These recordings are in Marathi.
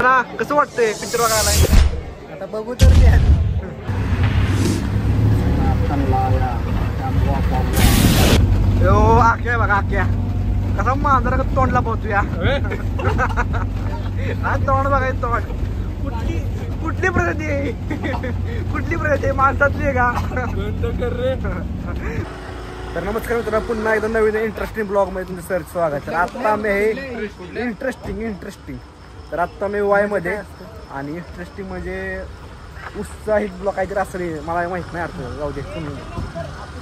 ना कसं वाटतंय पिक्चर बघायला? आता बघू तर घ्या. यो आख्या बघा आख्या कसा मांजरा का तोंडला पोहतूया. हा तोंड बघायचं तोंड. कुठली प्रजाती आहे? कुठली प्रजाती आहे? माणसातली आहे का? तर नमस्कार मित्रांनो, पुन्हा एकदा नवीन इंटरेस्टिंग ब्लॉग मध्ये तुमचं सर्च स्वागत. तर आत्ता मी हे इंटरेस्टिंग तर आत्ता मी वाय मध्ये आणि इंटरेस्टिंग म्हणजे उत्साहित ब्लॉग काहीतरी असेल, मला माहित नाही अर्थ जाऊ दे.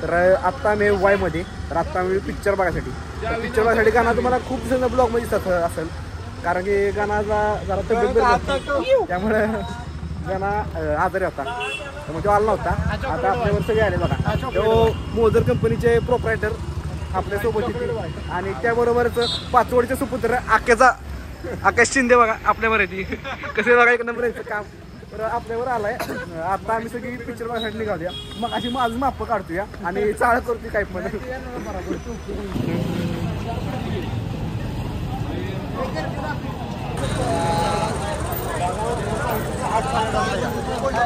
तर आत्ता मी वाय मध्ये, तर आत्ता मी पिक्चर बघायसाठी गाणं तुम्हाला खूप दिवसांचा ब्लॉग मध्ये दिसत असेल, कारण की गाण्याचा जरा तब्येत त्यामुळे गाणा आजारी होता, मग तो आला नव्हता. आता आपल्यावर सगळे आले बघा. तो मोजर कंपनीचे प्रोप्रायटर आपल्यासोबत होते आणि त्याबरोबरच पाचवडीचे सुपुत्र आकाश शिंदे बघा आपल्यावर येते. कसे बघा एक नंबर यायचं काम. तर आपल्यावर आलाय. आता आम्ही सगळी पिक्चर बघायसाठी निघालूया. मग अशी माझं माप काढतोया आणि चाळ करतोय काय पण.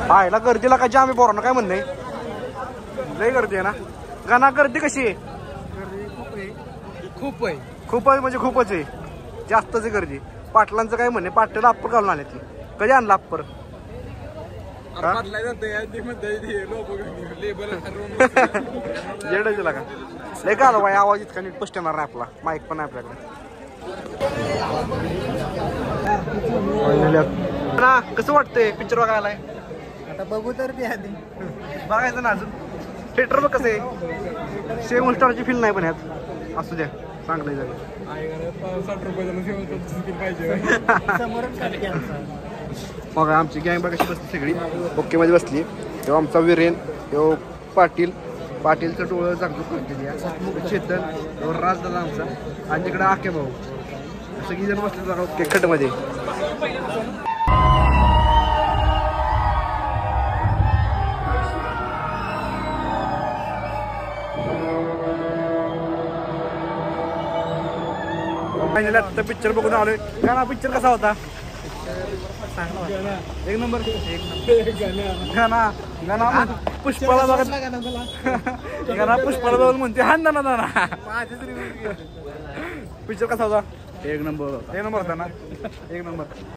पाहायला गर्दीला काय आम्ही पोरांना काय म्हणणं आहे? लय गर्दी आहे ना. गाणा गर्दी कशी आहे? खूप आहे. खूप आहे म्हणजे खूपच आहे, जास्तच आहे गर्दी. पाटलांचं काय म्हणणे, पाटला अप्पर घालून आले ती. कधी आणला अप्पर? जेडायचं का लय का आला आवाज इतका नीट स्पष्ट येणार नाही आपला. माईक पण आहे आपल्याकडे. कसं वाटतंय पिक्चर बघायला? आता बघू तर घ्या. बघायचं ना अजून. थिएटर बघ कसं आहे. सेवन स्टारची फिल्म नाही पण यात. असू द्या, चांगलं आहे. 60 रुपये मग आमची गँग बघा कशी बसली, सगळी ओके मध्ये बसली. तेव्हा आमचा वीरेन, तेव्हा पाटीलचं डोळं चांगलं पाटील, चेतन, तेव्हा राजदादा आमचा, आणि तिकडे आके भाऊ. सगळी जण बसले बघा ओके खटमध्ये. आता पिक्चर बघून आलोय. गाणा पिक्चर कसा होता? एक नंबर. गाणा पुष्पाला बघत गाणा पुष्पाला बघून म्हणते हा ना ना. पिक्चर कसा होता? एक नंबर होता ना. एक नंबर.